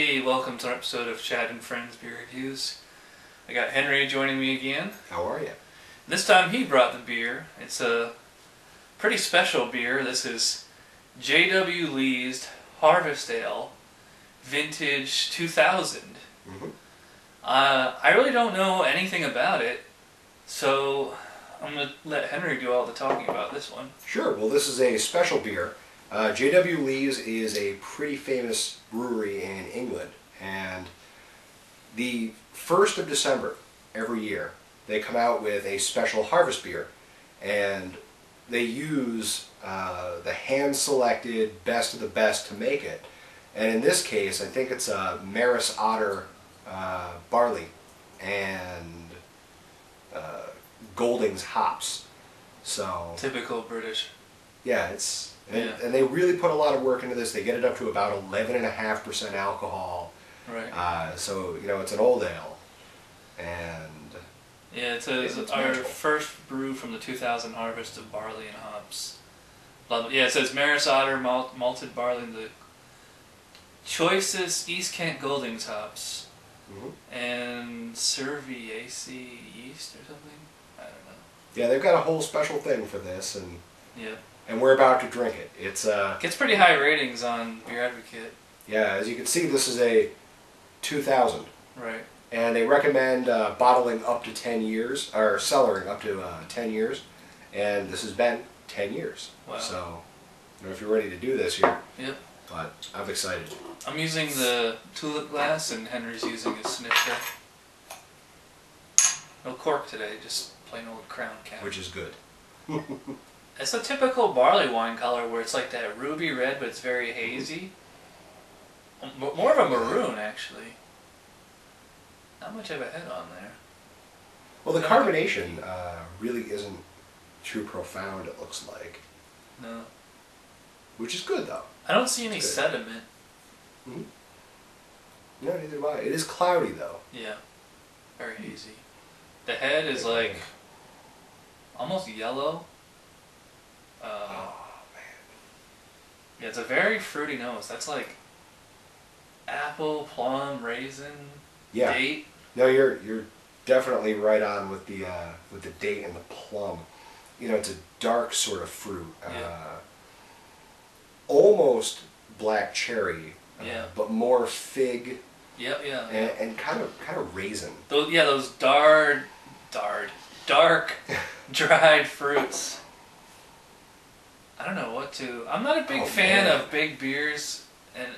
Hey, welcome to our episode of Chad and Friends Beer Reviews. I got Henry joining me again. How are you? This time he brought the beer. It's a pretty special beer. This is J.W. Lee's Harvest Ale, Vintage 2000. Mm-hmm. I really don't know anything about it, so I'm going to let Henry do all the talking about this one. Sure. Well, this is a special beer. J.W. Lee's is a pretty famous brewery in England, and the 1st of December every year they come out with a special harvest beer, and they use the hand-selected best of the best to make it. And in this case, I think it's Maris Otter barley and Golding's hops. So Typical British. yeah, and they really put a lot of work into this. They get it up to about 11.5% alcohol. Right. So it's an old ale, and Yeah, it says it's our magical. first brew from the 2000 harvest of barley and hops. Blah, blah. Yeah, it says Maris Otter malted barley and the choicest East Kent Goldings hops. Mm-hmm. And Cerviaceae yeast or something? I don't know. Yeah, they've got a whole special thing for this, and Yeah. we're about to drink it. It's Gets pretty high ratings on Beer Advocate. yeah, as you can see, this is a 2000. Right. And they recommend bottling up to 10 years, or cellaring up to 10 years. And this has been 10 years. Wow. So, I don't know if you're ready to do this here, Yep. but I'm excited. I'm using the tulip glass and Henry's using a snifter. No cork today, just plain old crown cap. Which is good. It's a typical barley wine color where it's like that ruby red, but it's very hazy. More of a maroon, actually. Not much of a head on there. Well, the carbonation really isn't too profound, it looks like. No. Which is good, though. I don't see any Good. sediment. Mm-hmm. No, neither do I. It is cloudy, though. Yeah. Very hazy. The head is like almost yellow. Oh, man. Yeah, it's a very fruity nose. That's like apple, plum, raisin, Yeah. date. No, you're definitely right on with the date and the plum. It's a dark sort of fruit. Yeah. Almost black cherry, Yeah. but more fig Yep, yeah. and kind of raisin. Those dark, dried fruits. I don't know what to. I'm not a big fan man. of big beers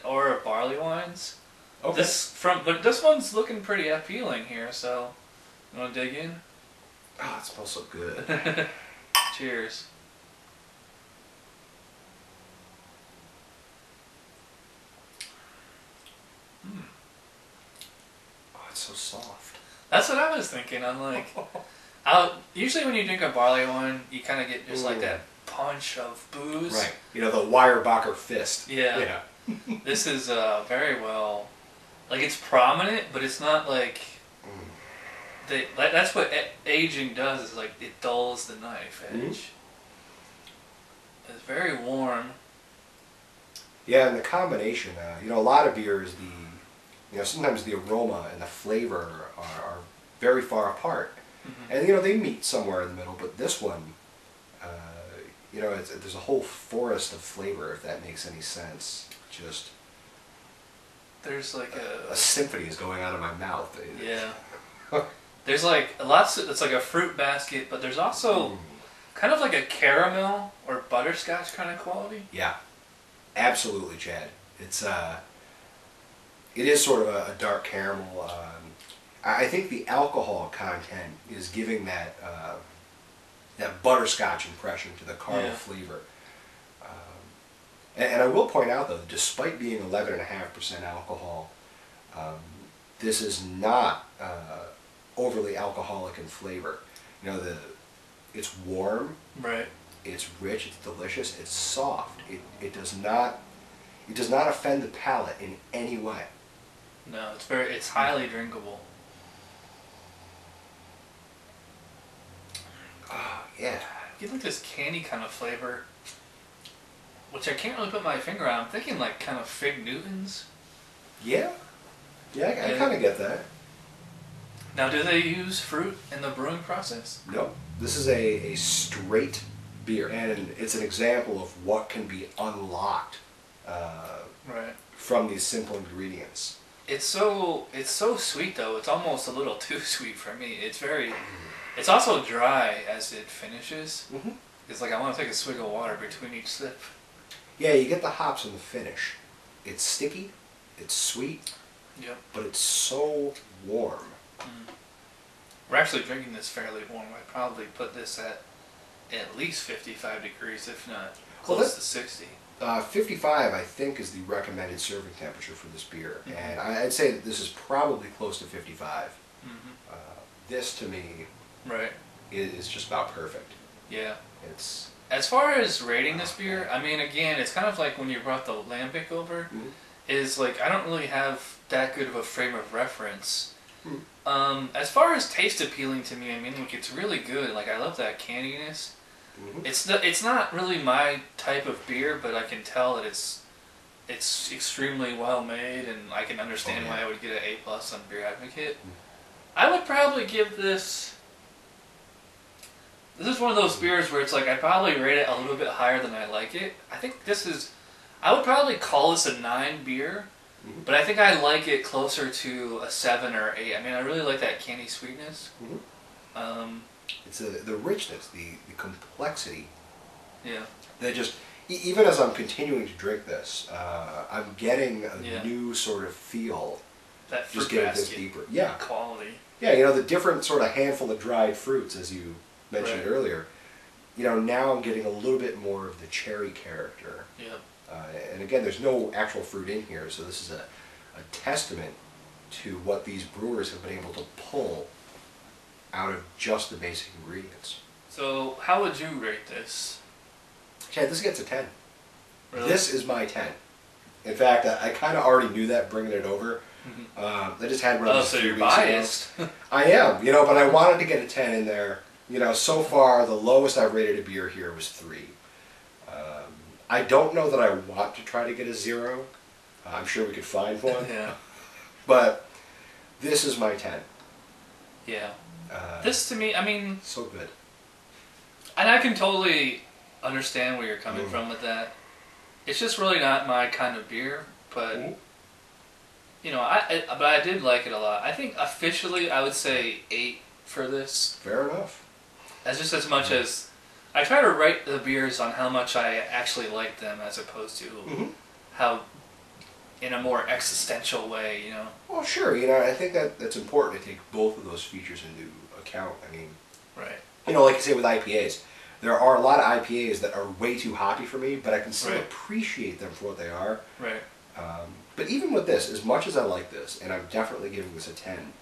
or barley wines. Okay. But this one's looking pretty appealing here. So, you want to dig in? Oh, it smells so good. Cheers. Oh, it's so soft. That's what I was thinking. I'm like, usually when you drink a barley wine, you kind of get just like that punch of booze. Right. The Weyerbacher fist. Yeah. Yeah. This is very well, like it's prominent, but it's not like. That's what aging does. Is like it dulls the knife edge. Mm-hmm. It's very warm. Yeah, and the combination. A lot of beers, sometimes the aroma and the flavor are very far apart, Mm-hmm. and they meet somewhere in the middle. But this one, there's a whole forest of flavor, if that makes any sense. Just There's like a symphony is going on in my mouth. yeah. There's like it's like a fruit basket, but there's also kind of like a caramel or butterscotch kind of quality. Yeah, absolutely, Chad. It is sort of a dark caramel. I think the alcohol content is giving that butterscotch impression to the caramel flavor. And I will point out, though, despite being 11.5% alcohol, this is not overly alcoholic in flavor. It's warm. Right. It's rich. It's delicious. It's soft. It does not offend the palate in any way. No, it's highly drinkable. Oh, yeah. You get like this candy kind of flavor, which I can't really put my finger on. I'm thinking like kind of Fig Newtons. Yeah. get that. Now, do they use fruit in the brewing process? No. This is a straight beer, and it's an example of what can be unlocked Right. from these simple ingredients. It's so sweet though. It's almost a little too sweet for me. It's also dry as it finishes. Mm-hmm. It's like I want to take a swig of water between each sip. Yeah, you get the hops in the finish. It's sticky, it's sweet, Yep. but it's so warm. We're actually drinking this fairly warm. I'd probably put this at least 55 degrees, if not close to 60. 55, I think, is the recommended serving temperature for this beer, Mm-hmm. and I'd say that this is probably close to 55. Mm-hmm. This, to me, Right. is just about perfect. Yeah. It's As far as rating this beer, I mean, again, it's kind of like when you brought the Lambic over. Mhm. Is like I don't really have that good of a frame of reference. Hmm. As far as taste appealing to me, I mean, like it's really good. Like I love that candiness. Mhm. It's not really my type of beer, but I can tell that it's extremely well made, and I can understand why I would get an A+ on Beer Advocate. I would probably give this. This is one of those beers where it's like I'd probably rate it a little bit higher than I like it. I think this is. I would probably call this a 9 beer, but I think I like it closer to a 7 or 8. I mean, I really like that candy sweetness. Mhm. It's the richness, the complexity. Yeah. That just, even as I'm continuing to drink this, I'm getting a new sort of feel. That fruit Just getting basket this deeper. Yeah. quality. Yeah, you know, the different sort of handful of dried fruits, as you mentioned Right. earlier. You know, now I'm getting a little bit more of the cherry character. Yeah. And again, there's no actual fruit in here, so this is a testament to what these brewers have been able to pull out of just the basic ingredients. So, how would you rate this? Chad, this gets a 10. Really? This is my 10. In fact, I kind of already knew that bringing it over. I just had one of Oh, these so 3 you're weeks ago. biased. I am, you know, but I wanted to get a 10 in there. You know, so far, the lowest I've rated a beer here was 3. I don't know that I want to try to get a 0. I'm sure we could find one. Yeah. But this is my 10. Yeah. This to me, I mean, So good. and I can totally understand where you're coming from with that. It's just really not my kind of beer, but you know, but I did like it a lot. I think officially I would say 8 for this. Fair enough. As just as much as I try to rate the beers on how much I actually like them, as opposed to how in a more existential way, you know. Well, sure. You know, I think that's important to take both of those features into account. I mean, Right. you know, like you say with IPAs, there are a lot of IPAs that are way too hoppy for me, but I can still appreciate them for what they are. Right. But even with this, as much as I like this, and I'm definitely giving this a 10,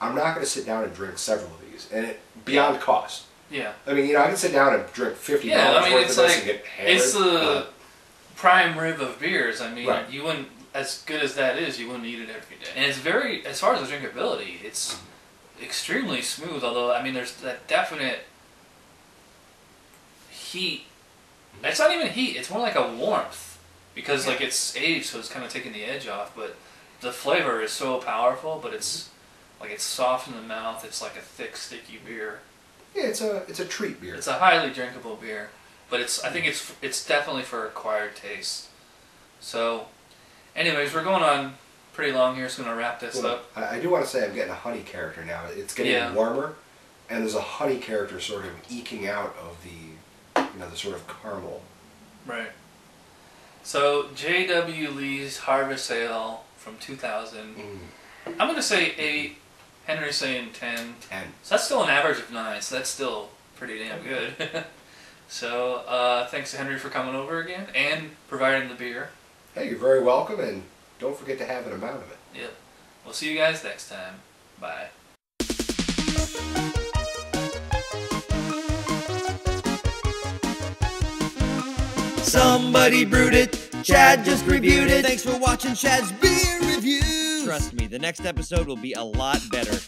I'm not going to sit down and drink several of these, and beyond cost. Yeah. I mean, you know, I can sit down and drink $50 Yeah, I mean, worth it's of this like and get hammered. it's the prime rib of beers. I mean, Right. you wouldn't, as good as that is, you wouldn't eat it every day. And it's very, as far as the drinkability, it's extremely smooth. Although, I mean, there's that definite heat. It's not even heat. It's more like a warmth because like it's aged, so it's kind of taking the edge off. But the flavor is so powerful. But it's like it's soft in the mouth. It's like a thick, sticky beer. Yeah, it's a treat beer. It's a highly drinkable beer, but I think it's definitely for acquired taste. So, anyways, we're going on pretty long here, so I'm gonna wrap this up. I do want to say I'm getting a honey character now. It's getting warmer, and there's a honey character sort of eking out of the sort of caramel. Right. So J.W. Lee's Harvest Ale from 2000. I'm gonna say 8. Henry's saying 10. 10. So that's still an average of 9. So that's still pretty damn good. So thanks to Henry for coming over again and providing the beer. Hey, you're very welcome, and don't forget to have an amount of it. Yep. We'll see you guys next time. Bye. Somebody brewed it, Chad just reviewed it. Thanks for watching Chad's Beer Review. Trust me, the next episode will be a lot better.